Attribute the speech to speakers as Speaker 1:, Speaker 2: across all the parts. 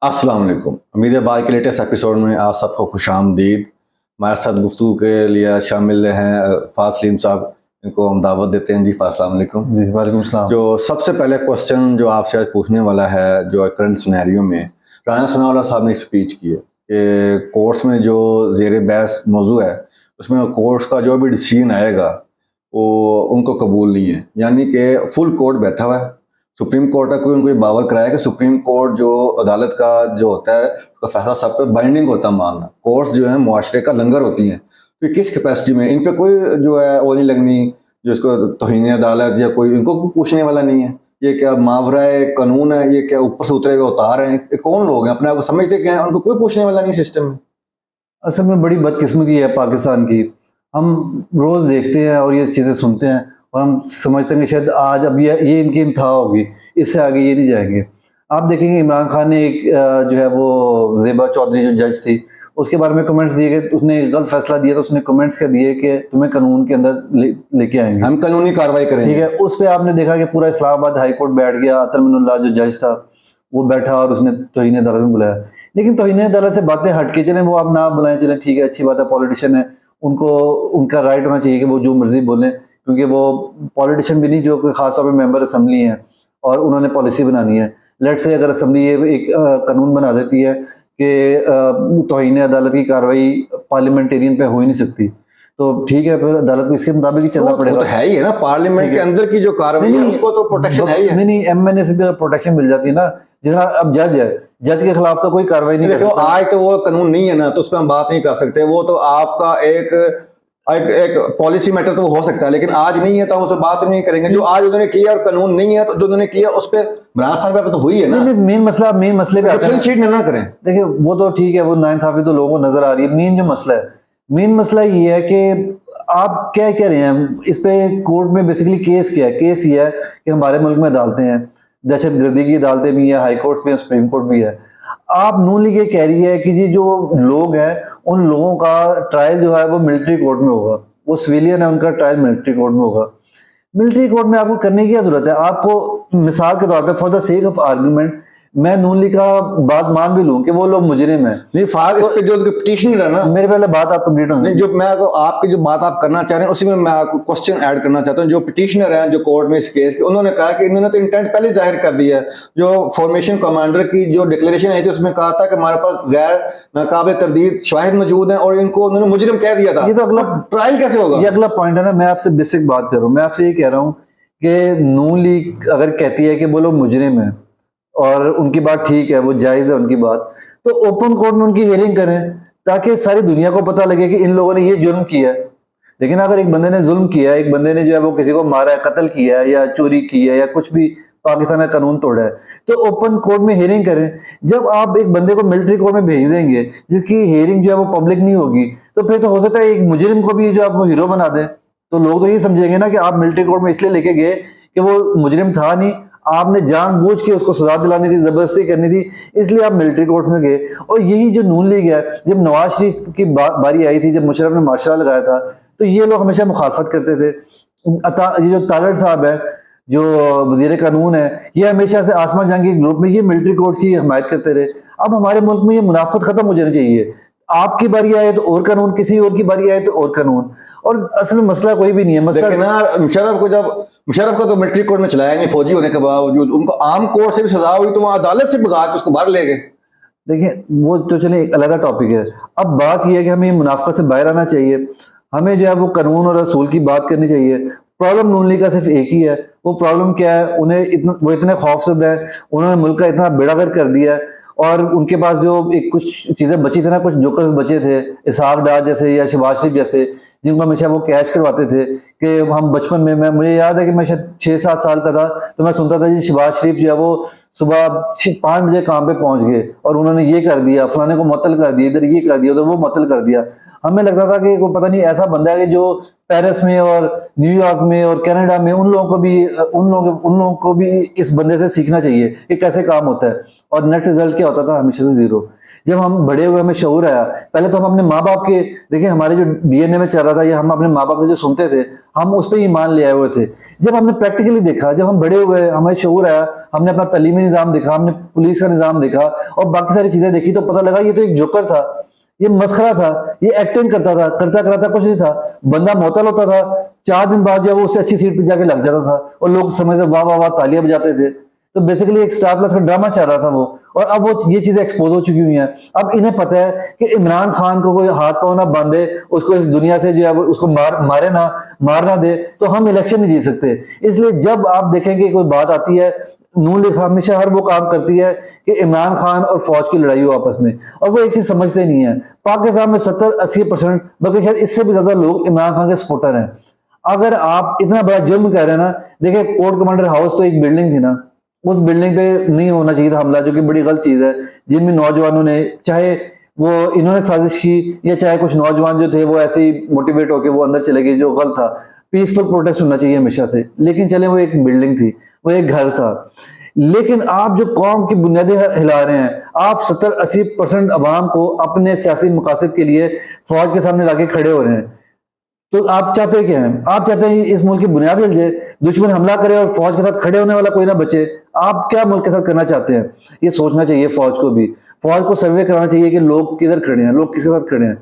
Speaker 1: अस्सलाम वालेकुम। उम्मीद है बात के लेटेस्ट एपिसोड में आप सबको खुशामदीद। हमारे साथ गुफ्तगू के लिए शामिल हैं फ़ाज़ सलीम साहब, इनको हम दावत देते हैं। जी अस्सलाम वालेकुम।
Speaker 2: जी वालेकुम सलाम।
Speaker 1: जो सबसे पहले क्वेश्चन जो आपसे आज पूछने वाला है, जो करंट सिनेरियो में राना सनाउल्लाह साहब ने स्पीच की है कि कोर्ट्स में जो ज़ेर बहस मौजू है, उसमें कोर्ट्स का जो भी डिसीजन आएगा वो उनको कबूल नहीं है। यानी कि फुल कोर्ट बैठा हुआ है, सुप्रीम कोर्ट का कोई उनको बावर कराया कि सुप्रीम कोर्ट जो अदालत का जो होता है उसका फैसला सब पे बाइंडिंग होता है मानना। कोर्ट्स जो है मुआशरे का लंगर होती हैं, तो किस कैपेसिटी में इन पे कोई जो है वो नहीं लगनी, जो इसको तौहीन अदालत या कोई इनको कोई पूछने वाला नहीं है। ये क्या मावरा है, कानून है, ये क्या ऊपर से उतरे हुए उतार हैं, ये कौन लोग हैं, अपने आप को समझते क्या हैं, उनको कोई पूछने वाला नहीं सिस्टम में।
Speaker 2: असल में बड़ी बदकिस्मती है पाकिस्तान की। हम रोज़ देखते हैं और ये चीज़ें सुनते हैं और हम समझते हैं कि शायद आज अब ये इनकी इंतहा होगी, इससे आगे ये नहीं जाएंगे। आप देखेंगे इमरान खान ने एक जो है वो ज़ेबा चौधरी जो जज थी, उसके बारे में कमेंट्स दिए गए, उसने गलत फैसला दिया तो उसने कमेंट्स क्या दिए कि तुम्हें कानून के अंदर लेके आएंगे,
Speaker 1: हम कानूनी कार्रवाई करेंगे।
Speaker 2: ठीक है। उस पर आपने देखा कि पूरा इस्लामाबाद हाई कोर्ट बैठ गया, अतर मिनुल्लाह जो जज था वो बैठा और उसने तौहीन अदालत में बुलाया। लेकिन तौहीन अदालत से बातें हटके चलें, वो आप ना बुलाएं, चलें ठीक है, अच्छी बात है, पॉलिटिशियन है, उनको उनका राइट होना चाहिए कि वो जो मर्जी बोलें, क्योंकि वो पॉलिटिशियन भी नहीं, जो कि खासतौर पर मेंबर असम्बली हैं और उन्होंने पॉलिसी बनानी है। लेट से अगर असम्बली ये एक कानून बना देती है कि तौहीन अदालत की कार्रवाई पार्लियामेंटेरियन पे हो ही नहीं सकती, तो ठीक है, फिर अदालत को इसके मुताबिक ही चलना पड़ेगा।
Speaker 1: तो है ही है ना, पार्लियामेंट के अंदर की जो कार्रवाई है उसको तो प्रोटेक्शन है ही है।
Speaker 2: नहीं, एमएनए से भी प्रोटेक्शन मिल जाती है ना। जितना अब जज है, जज के खिलाफ तो कोई कार्रवाई नहीं कर सकता।
Speaker 1: आज तो वो कानून नहीं है ना, तो उस पर हम बात नहीं कर सकते। वो तो आपका एक पॉलिसी मैटर तो वो हो सकता है, लेकिन आज नहीं है तो हम उस पर बात नहीं करेंगे। जो आज उन्होंने किया और कानून नहीं है, तो जो उन्होंने किया उस पर बरात पे तो हुई है ना।
Speaker 2: मेन मसले पे
Speaker 1: डिफरेंशिएट ना करें।
Speaker 2: देखिए, वो तो ठीक है, वो नाइंसाफी तो लोगों को नजर आ रही है। मेन जो मसला है, मेन मसला ये है कि आप क्या कह रहे हैं इस पे। कोर्ट में बेसिकली केस क्या है? केस ये है कि हमारे मुल्क में अदालतें हैं, दहशत गर्दी की अदालतें भी हैं, हाई कोर्ट भी है, सुप्रीम कोर्ट भी है। आप नून लीग ये कह रही है कि जी जो लोग हैं उन लोगों का ट्रायल जो है वो मिलिट्री कोर्ट में होगा, वो सिविलियन है, उनका ट्रायल मिलिट्री कोर्ट में होगा। मिलिट्री कोर्ट में आपको करने की क्या जरूरत है? आपको मिसाल के तौर पे for the sake of argument मैं नून लीग का बात मान भी लूं कि वो लोग मुजरिम है,
Speaker 1: नहीं फाग इस पे जो पिटीशनर है ना,
Speaker 2: मेरे पहले बात आप कंप्लीट होने
Speaker 1: जो मैं आपकी जो बात आप करना चाह रहे हैं उसी में मैं आपको क्वेश्चन ऐड करना चाहता हूं। जो पिटीशनर हैं जो कोर्ट में इस केस के, उन्होंने कहा कि इन्होंने तो इंटेंट पहले जाहिर कर दिया है। जो फॉर्मेशन कमांडर की जो डिक्लेरेशन आई थी उसमें कहा था कि हमारे पास गैर नाकाबिल तरदीद शवाहिद मौजूद हैं, और इनको उन्होंने मुजरिम कह दिया था।
Speaker 2: ये तो अगला
Speaker 1: ट्रायल कैसे होगा?
Speaker 2: ये अगला पॉइंट है ना। मैं आपसे बेसिक बात कर रहा हूँ, मैं आपसे ये कह रहा हूँ कि नून लीग अगर कहती है कि वो लोग मुजरिम है और उनकी बात ठीक है, वो जायज है उनकी बात, तो ओपन कोर्ट में उनकी हियरिंग करें ताकि सारी दुनिया को पता लगे कि इन लोगों ने ये जुर्म किया है। लेकिन अगर एक बंदे ने जुल्म किया है, एक बंदे ने जो है वो किसी को मारा है, कत्ल किया है या चोरी की है या कुछ भी पाकिस्तान का कानून तोड़ा है, तो ओपन कोर्ट में हियरिंग करें। जब आप एक बंदे को मिलिट्री कोर्ट में भेज देंगे जिसकी हियरिंग जो है वो पब्लिक नहीं होगी, तो फिर तो हो सकता है एक मुजरिम को भी जो आप वो हीरो बना दें। तो लोग तो ये समझेंगे ना कि आप मिलिट्री कोर्ट में इसलिए लेके गए कि वो मुजरिम था नहीं, आपने जानबूझ के उसको सजा दिलानी थी, जबरदस्ती करनी थी, इसलिए आप मिलिट्री कोर्ट में गए। और यही जो नून लीग है, जब नवाज शरीफ की बारी आई थी, जब मुशर्रफ ने मार्शल लॉ लगाया था, तो ये लोग हमेशा मुखालफत करते थे। ये जो तारड़ साहब है, जो वजीर कानून है, ये हमेशा से आसमा जंगी ग्रुप में ये मिलिट्री कोर्ट की हमायत करते रहे। अब हमारे मुल्क में ये मुनाफत खत्म हो जानी चाहिए। आपकी बारी आए तो और कानून, किसी और की बारी आए तो और कानून, और असल में मसला कोई भी नहीं है। मसला
Speaker 1: मुशर्रफ को तो मिलिट्री कोर्ट में चलाया नहीं, फौजी होने के बावजूद उनको आर्म कोर्ट से भी सजा हुई, तो वहां अदालत से भगा के उसको बाहर ले गए।
Speaker 2: देखिए, वो तो चले एक अलग टॉपिक है। अब बात यह है कि हमें मुनाफत से बाहर आना चाहिए, हमें जो है वो कानून और रसूल की बात करनी चाहिए। प्रॉब्लम नून लीग का सिर्फ एक ही है। वो प्रॉब्लम क्या है? वो इतने खौफजदा है, उन्होंने मुल्क का इतना बेड़ागर्क कर दिया है, और उनके पास जो एक कुछ चीजें बची थी ना, कुछ जोकर्स बचे थे, इसहाक डार जैसे या शहबाज शरीफ जैसे, जिनको हमेशा वो कैश करवाते थे कि हम बचपन में, मुझे याद है कि मैं शायद 6-7 साल का था, तो मैं सुनता था जी शहबाज शरीफ जो है वो सुबह 5 बजे काम पे पहुंच गए और उन्होंने ये कर दिया, फलाने को मुअत्तल कर दिया, इधर ये कर दिया, उधर वो मुअत्तल कर दिया। हमें लगता था कि कोई पता नहीं ऐसा बंदा है कि जो पेरिस में और न्यूयॉर्क में और कनाडा में उन लोगों को भी इस बंदे से सीखना चाहिए कि कैसे काम होता है। और नेट रिजल्ट क्या होता था? हमेशा से जीरो। जब हम बड़े हुए, हमें शऊर आया, पहले तो हम अपने माँ बाप के, देखिए हमारे जो डीएनए में चल रहा था, या हम अपने माँ बाप से जो सुनते थे, हम उस पर ईमान ले आए हुए थे। जब हमने प्रैक्टिकली देखा, जब हम बड़े हुए, हमें शऊर आया, हमने अपना तालीमी निज़ाम देखा, हमने पुलिस का निज़ाम देखा और बाकी सारी चीजें देखी, तो पता लगा ये तो एक जोकर था, ये मस्खरा था, ये एक्टिंग करता था, करता करता कुछ नहीं था। बंदा मुअत्तल होता था, 4 दिन बाद जो है वो उससे अच्छी सीट पर जाके लग जाता था और लोग समझते वाह वाह वाह तालियां बजाते थे। तो बेसिकली एक स्टार प्लस का ड्रामा चल रहा था वो, और अब वो ये चीजें एक्सपोज हो चुकी हुई हैं। अब इन्हें पता है कि इमरान खान को कोई हाथ पांव ना बांधे, उसको इस दुनिया से जो है वो उसको मार ना दे, तो हम इलेक्शन नहीं जीत सकते। इसलिए जब आप देखेंगे कोई बात आती है, नून लीग हमेशा हर वो काम करती है कि इमरान खान और फौज की लड़ाई हो आपस में, और वो एक चीज समझते नहीं है। पाकिस्तान में 70-80%, बल्कि शायद इससे भी ज्यादा लोग इमरान खान के सपोर्टर हैं। अगर आप इतना बड़ा जुर्म कह रहे हैं ना, देखिए कोर्ट कमांडर हाउस तो एक बिल्डिंग थी ना, उस बिल्डिंग पे नहीं होना चाहिए था हमला, जो कि बड़ी गलत चीज है। जिनमें नौजवानों ने, चाहे वो इन्होंने साजिश की या चाहे कुछ नौजवान जो थे वो ऐसे ही मोटिवेट होकर वो अंदर चले गए, जो गलत था। पीसफुल प्रोटेस्ट होना चाहिए हमेशा से, लेकिन चले वो एक बिल्डिंग थी, वो एक घर था। लेकिन आप जो कौम की बुनियादें हिला रहे हैं, आप 70-80% अवाम को अपने सियासी मकासद के लिए फौज के सामने लाके खड़े हो रहे हैं। तो आप चाहते क्या हैं? आप चाहते हैं इस मुल्क की बुनियाद हिल जाए, दुश्मन हमला करे और फौज के साथ खड़े होने वाला कोई ना बचे। आप क्या मुल्क के साथ करना चाहते हैं? ये सोचना चाहिए फौज को भी। फौज को सर्वे कराना चाहिए कि लोग किधर खड़े हैं, लोग किसके साथ खड़े हैं।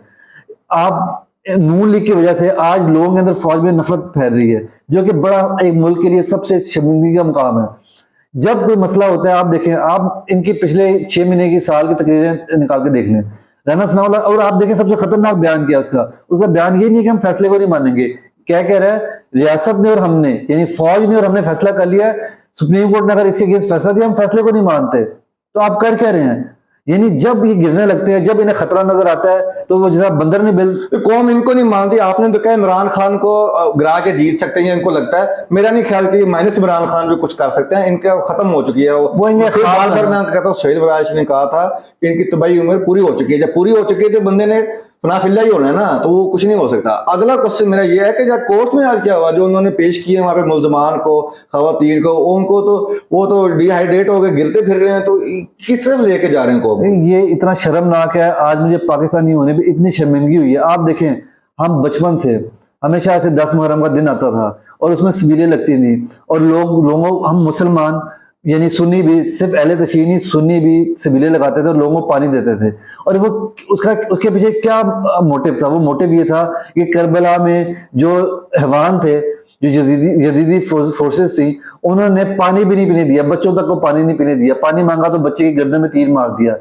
Speaker 2: आप नून लीग की वजह से आज लोगों के अंदर फौज में नफरत फैल रही है, जो कि बड़ा एक मुल्क के लिए सबसे शर्मिंदगी का मुकाम है। जब कोई मसला होता है, आप देखें, आप इनकी पिछले 6 महीने की, साल की तकरीरें निकाल के देख लें, राना सनाउल्लाह, और आप देखें सबसे खतरनाक बयान किया उसका बयान ये नहीं कि हम फैसले को नहीं मानेंगे। क्या कह रहा है? रियासत ने और हमने, यानी फौज ने और हमने फैसला कर लिया, सुप्रीम कोर्ट ने अगर इसके अगेंस्ट फैसला दिया, हम फैसले को नहीं मानते। तो आप कर क्या रहे हैं? यानी जब ये गिरने लगते हैं, जब इन्हें खतरा नजर आता है, तो वो जैसा बंदर ने बिल,
Speaker 1: कौम इनको नहीं मानती। आपने तो कहा इमरान खान को गिरा के जीत सकते हैं, इनको लगता है। मेरा नहीं ख्याल कि माइनस इमरान खान भी कुछ कर सकते हैं, इनका खत्म हो चुकी है वो इन्हें बार बार मैं कहता हूँ, शहीद वराज ने कहा था कि इनकी तबाही उम्र पूरी हो चुकी है। जब पूरी हो चुकी है तो बंदे ने फनाफिल्ला ही होना है ना, तो वो कुछ नहीं हो सकता। अगला क्वेश्चन मेरा ये है कि जब कोर्ट में आज क्या हुआ, जो उन्होंने पेश किए वहां पे मुल्जमान को, खवातीन को, उनको तो वो तो डिहाइड्रेट हो गए, गिरते फिर रहे हैं, तो किस तरफ लेके जा रहे हैं को?
Speaker 2: ये इतना शर्मनाक है। आज मुझे पाकिस्तानी होने पे इतनी शर्मिंदगी हुई है। आप देखें, हम बचपन से हमेशा ऐसे 10 मुहर्रम का दिन आता था और उसमें सबीलें लगती थी, और हम मुसलमान यानी सुन्नी भी, सिर्फ अहले तशय्युई नहीं, सुन्नी भी सबीलें लगाते थे और लोगों को पानी देते थे। और वो उसके पीछे क्या मोटिव था? वो मोटिव ये था कि करबला में जो हैवान थे, जो यजीदी फोर्सेस थी, उन्होंने पानी भी नहीं पीने दिया, बच्चों तक को पानी नहीं पीने दिया। पानी मांगा तो बच्चे की गर्दन में तीर मार दिया।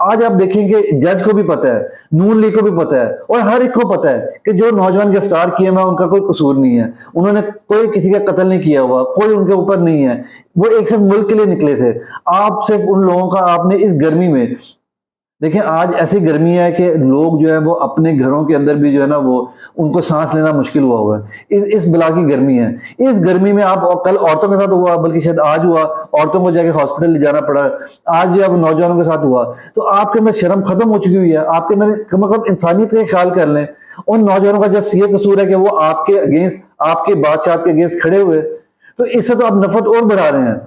Speaker 2: आज आप देखेंगे, जज को भी पता है, नून लीग को भी पता है, और हर एक को पता है कि जो नौजवान गिरफ्तार किए हुए उनका कोई कसूर नहीं है, उन्होंने कोई किसी का कत्ल नहीं किया हुआ, कोई उनके ऊपर नहीं है, वो एक सिर्फ मुल्क के लिए निकले थे। आप सिर्फ उन लोगों का, आपने इस गर्मी में देखें, आज ऐसी गर्मी है कि लोग जो है वो अपने घरों के अंदर भी जो है ना, वो उनको सांस लेना मुश्किल हुआ है। इस बला की गर्मी है। इस गर्मी में आप, कल औरतों के साथ हुआ, बल्कि शायद आज हुआ, औरतों को जाके हॉस्पिटल ले जाना पड़ा, आज जो है वो नौजवानों के साथ हुआ। तो आपके अंदर शर्म खत्म हो चुकी हुई है। आपके अंदर कम से कम इंसानियत का ख्याल कर लें। उन नौजवानों का जब ये कसूर है कि वो आपके अगेंस्ट, आपके बादशाह के अगेंस्ट खड़े हुए, तो इससे तो आप नफरत और बढ़ा रहे हैं।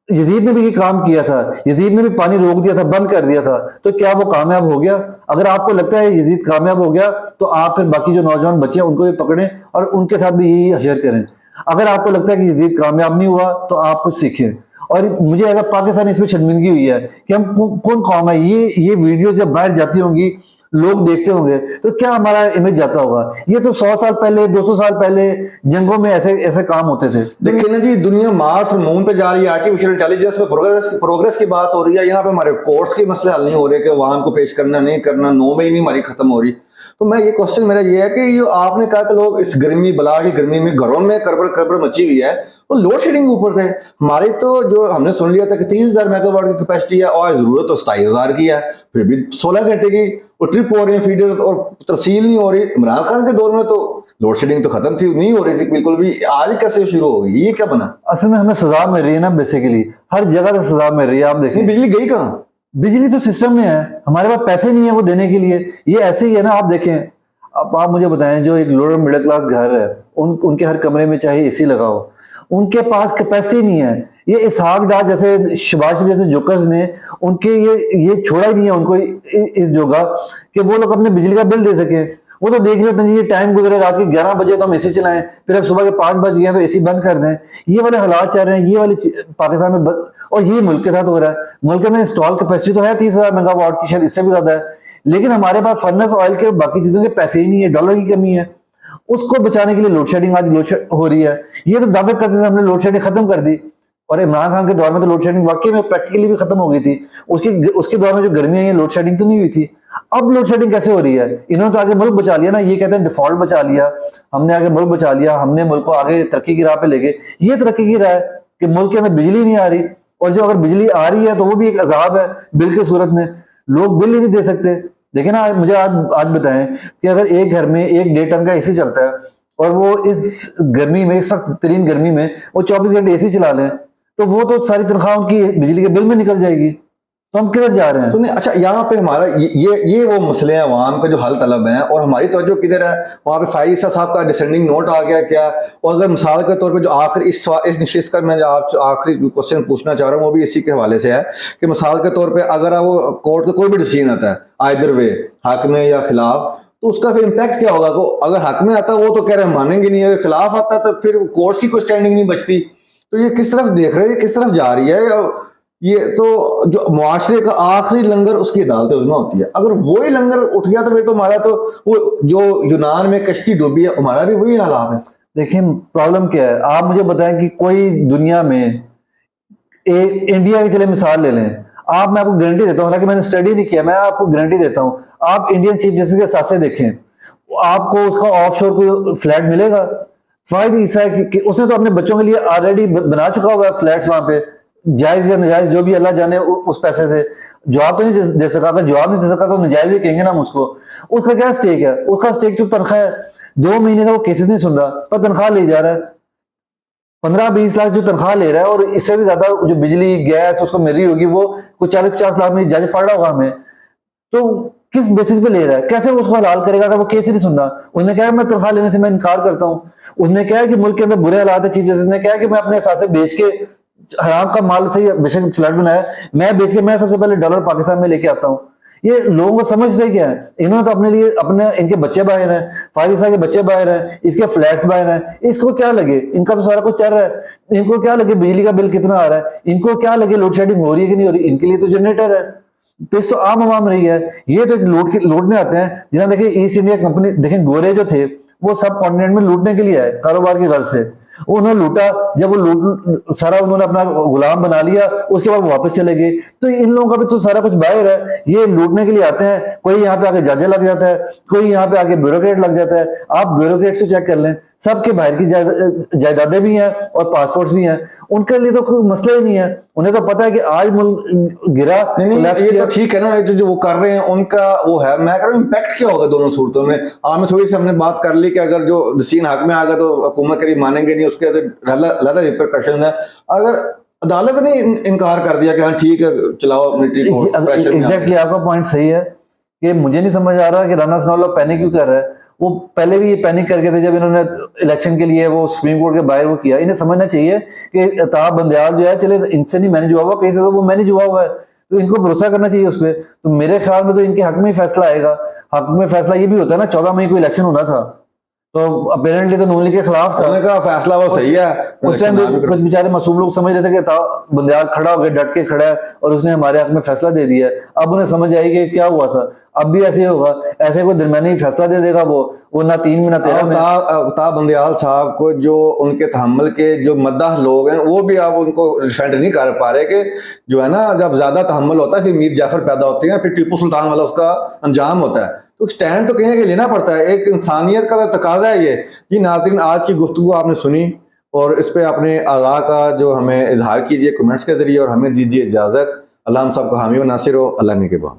Speaker 2: यजीद ने भी ये काम किया था, यजीद ने भी पानी रोक दिया था, बंद कर दिया था, तो क्या वो कामयाब हो गया? अगर आपको लगता है यजीद कामयाब हो गया, तो आप फिर बाकी जो नौजवान बच्चे हैं उनको भी पकड़ें और उनके साथ भी यही हशर करें। अगर आपको लगता है कि यजीद कामयाब नहीं हुआ, तो आप कुछ सीखें। और मुझे ऐसा पाकिस्तान इसमें शर्मिंदगी हुई है कि हम कौन कौम है। ये वीडियो जब बाहर जाती होंगी, लोग देखते होंगे, तो क्या हमारा इमेज जाता होगा? ये तो 100 साल पहले, 200 साल पहले जंगों में ऐसे काम होते थे।
Speaker 1: देखिए ना जी, दुनिया मार्स और मून पे जा रही है, आर्टिफिशियल इंटेलिजेंस में प्रोग्रेस की बात हो रही है। यहाँ पे हमारे कोर्ट्स के मसले हल नहीं हो रहे कि वाहन को पेश करना नहीं करना, 9 महीने हमारी खत्म हो रही। तो मैं ये क्वेश्चन मेरा ये है कि ये आपने कहा कि लोग इस गर्मी, बला की गर्मी में घरों में करबड़ मची हुई है, वो लोड शेडिंग ऊपर से हमारी, तो जो हमने सुन लिया था कि 30,000 मेगावाट की कैपेसिटी है और जरूरत तो 27,000 की है, फिर भी 16 घंटे की वो ट्रिप हो रही है, फीडर और तरसील नहीं हो रही। इमरान खान के दौर में तो लोड शेडिंग तो खत्म थी, नहीं हो रही थी बिल्कुल भी। आज कैसे शुरू हो गई? ये क्या बना?
Speaker 2: असल में हमें सजा मिल रही है ना, बेसिकली हर जगह से सजा मिल रही है। आप देखें,
Speaker 1: बिजली गई कहाँ?
Speaker 2: बिजली तो सिस्टम में है, हमारे पास पैसे नहीं है वो देने के लिए। ये ऐसे ही है ना, आप देखें, अब आप मुझे बताएं, जो एक लोअर मिडिल क्लास घर है, उनके हर कमरे में चाहे एसी लगाओ, उनके पास कैपेसिटी नहीं है। ये इसहाक डार जैसे, शबाज शरीफ जैसे जोकर्स ने उनके ये छोड़ा ही नहीं है उनको इस जोगा कि वो लोग अपने बिजली का बिल दे सके। वो तो देख रहे होते हैं ये टाइम गुजरे, रात के 11 बजे तो हम एसी चलाएं, फिर अब सुबह के 5 बज गए तो एसी बंद कर दें। ये वाले हालात चल रहे हैं, ये वाली पाकिस्तान में और ये मुल्क के साथ हो रहा है। मुल्क में इंस्टॉल कैपेसिटी तो है 30,000 मेगावाट की, शायद इससे भी ज्यादा है, लेकिन हमारे पास फर्नेस ऑयल के बाकी चीजों के पैसे ही नहीं है, डॉलर की कमी है। उसको बचाने के लिए लोड शेडिंग आज हो रही है। ये तो दावे करते थे हमने लोड शेडिंग खत्म कर दी, और इमरान खान के दौर में तो लोड शेडिंग वाकई में प्रैक्टिकली भी खत्म हो गई थी। उसके दौर में जो गर्मियां आई, लोड शेडिंग तो नहीं हुई थी। अब लोड शेडिंग कैसे हो रही है? इन्होंने तो आगे मुल्क बचा लिया ना, ये कहते हैं डिफॉल्ट बचा लिया, हमने आगे मुल्क बचा लिया, हमने मुल्क को आगे तरक्की की राह पे ले गए। ये तरक्की की राह है कि मुल्क के अंदर बिजली नहीं आ रही, और जो अगर बिजली आ रही है तो वो भी एक अजाब है बिल की सूरत में। लोग बिल ही नहीं दे सकते। देखिए ना, मुझे आज बताएं कि अगर एक घर में 1-1.5 टन का एसी चलता है, और वो इस गर्मी में, सख्त तरीन गर्मी में वो 24 घंटे एसी चला लें, तो वो तो सारी तनख्वाह उनकी बिजली के बिल में निकल जाएगी। तो हम किधर जा रहे हैं?
Speaker 1: तो नहीं, अच्छा, यहाँ पे हमारा ये वो मसले हैं अवाम के जो हल तलब हैं, और हमारी तवज्जो किधर है? वहाँ पे फाइज साहब का डिसेंडिंग नोट आ गया क्या? और अगर मिसाल के तौर पे जो आखिरी इस नशिस्त का मैं जो आप आखिरी क्वेश्चन पूछना चाह रहा हूँ वो भी इसी के हवाले से है कि मिसाल के तौर पे अगर वो कोर्ट का कोई भी डिसीजन आता है आइदर वे, हक में या खिलाफ, तो उसका फिर इम्पैक्ट क्या होगा? अगर हक में आता है वो तो कह रहे हैं मानेंगे नहीं, अगर खिलाफ आता है तो फिर कोर्ट की कोई स्टैंडिंग नहीं बचती। तो ये किस तरफ देख रहे हैं, किस तरफ जा रही है? ये तो जो मुआशरे का आखिरी लंगर उसकी अदालत उसमें होती है, अगर वही लंगर उठ गया तो फिर तो हमारा तो वो जो यूनान में कश्ती डूबी है, हमारा भी वही हालात है।
Speaker 2: देखिए प्रॉब्लम क्या है, आप मुझे बताएं कि कोई दुनिया में इंडिया की चले मिसाल ले लें, मैं आपको गारंटी देता हूँ, हालांकि मैंने स्टडी नहीं किया, मैं आपको गारंटी देता हूँ, आप इंडियन चीफ जस्टिस के साथ से देखें, आपको उसका ऑफशोर कोई फ्लैट मिलेगा? फायदा ऐसा है कि उसने तो अपने बच्चों के लिए ऑलरेडी बना चुका हुआ है फ्लैट्स, वहां पे जायज या नाजायज जो भी अल्लाह जाने उस पैसे से। जवाब तो नहीं दे सका, अगर जवाब नहीं दे सका तो नाजायज ही कहेंगे ना हम उसको। उसका क्या स्टेक है? उसका स्टेक जो तनख्वाह है, 2 महीने से वो केसेस नहीं सुन रहा पर तनख्वाह ले जा रहा है, 15-20 लाख जो तनख्वाह ले रहा है, और इससे भी ज्यादा जो बिजली गैस उसको मिल रही होगी वो कुछ 40-50 लाख में जज पड़ रहा होगा हमें। तो किस बेसिस पे ले रहा है? कैसे वो उसको हलाल करेगा अगर वो केस ही नहीं सुन रहा? उसने कहा मैं तनख्वाह लेने से मैं इनकार करता हूँ, उसने कहा कि मुल्क के अंदर बुरे हालात है, चीफ जस्टिस ने कहा कि मैं अपने हिसाब से बेच के हराम का माल सही बेशक फ्लैट बनाया, मैं बेच के मैं सबसे पहले डॉलर पाकिस्तान में लेके आता हूँ। ये लोगों को समझ से क्या है? इन्होंने तो अपने लिए इनके बच्चे बाहर हैं, फायद साहब के बच्चे बाहर हैं, इसके फ्लैट्स बाहर हैं, इसको क्या लगे? इनका तो सारा कुछ चल रहा है, इनको क्या लगे बिजली का बिल कितना आ रहा है, इनको क्या लगे लोड शेडिंग हो रही है कि नहीं हो रही? इनके लिए तो जनरेटर है, तो इस तो आम आवाम रही है। ये तो लूटने आते हैं। जिन्हें देखिए ईस्ट इंडिया कंपनी, देखें गोरे जो थे वो सब कॉन्टिनेंट में लूटने के लिए आए, कारोबार की गर्ज से। उन्होंने लूटा, जब वो लूट सारा उन्होंने अपना गुलाम बना लिया, उसके बाद वो वापस चले गए। तो इन लोगों का भी तो सारा कुछ बाहर है, ये लूटने के लिए आते हैं। कोई यहाँ पे आके जज लग जाता है, कोई यहाँ पे आके ब्यूरोक्रेट लग जाता है। आप ब्यूरोक्रेट को चेक कर लें, सबके बाहर की जायदादें भी हैं और पासपोर्ट भी हैं, उनके लिए तो कोई मसला ही नहीं है। उन्हें तो पता है कि आज मुल्क गिरा।
Speaker 1: नहीं, ये तो ठीक है ना, ये जो वो कर रहे हैं उनका वो है। मैं कह रहा हूँ इम्पैक्ट क्या होगा दोनों सूरतों में? में थोड़ी सी हमने बात कर ली कि अगर जो सीन हक में आ गया तो हुकूमत करीब मानेंगे नहीं, उसके अलग रिपरकशन है। अगर अदालत ने इनकार कर दिया कि हाँ ठीक है चलाओ अपनी,
Speaker 2: एग्जैक्टली आपका पॉइंट सही है कि मुझे नहीं समझ आ रहा कि राना सनाउल्लाह पैनिक क्यों कर रहा है। वो पहले भी ये पैनिक करके थे जब इन्होंने इलेक्शन के लिए वो सुप्रीम कोर्ट के बाहर वो किया। इन्हें समझना चाहिए कि अताब बंदयाल जो है, चले इनसे नहीं मैनेज हुआ हुआ, कहीं से तो वो मैनेज हुआ हुआ है, तो इनको भरोसा करना चाहिए उस पर। तो मेरे ख्याल में तो इनके हक में ही फैसला आएगा। हक में फैसला ये भी होता है ना, 14 मई को इलेक्शन होना था, तो अपेरेंटली तो नून लीग के खिलाफ था।
Speaker 1: का फैसला वो सही है।
Speaker 2: उस टाइम कुछ बेचारे मासूम लोग समझ रहे थे कि बंदयाल खड़ा हो गया, डट के खड़ा है और उसने हमारे हक में फैसला दे दिया। अब उन्हें समझ आई कि क्या हुआ था। अब भी ऐसे होगा, ऐसे कोई दरमियानी फैसला दे देगा वो ना 3 में ना 13 में।
Speaker 1: अताब बंदयाल साहब को जो उनके तहम्मुल के जो मद्दाह लोग हैं वो भी अब उनको डिफेंड नहीं कर पा रहे कि जो है ना, जब ज्यादा तहम्मुल होता है फिर मीर जाफर पैदा होते हैं, फिर टीपू सुल्तान वाला उसका अंजाम होता है। तो स्टैंड तो कहीं ना कहीं लेना पड़ता है, एक इंसानियत का तकाजा है ये। जी नाज़रीन, आज की गुफ्तगू आपने सुनी और इस पर अपने आरा का जो हमें इजहार कीजिए कमेंट्स के जरिए और हमें दीजिए इजाजत। अल्लाह हम सबको हामी व नासिर हो। अल्लाह ने के बाद।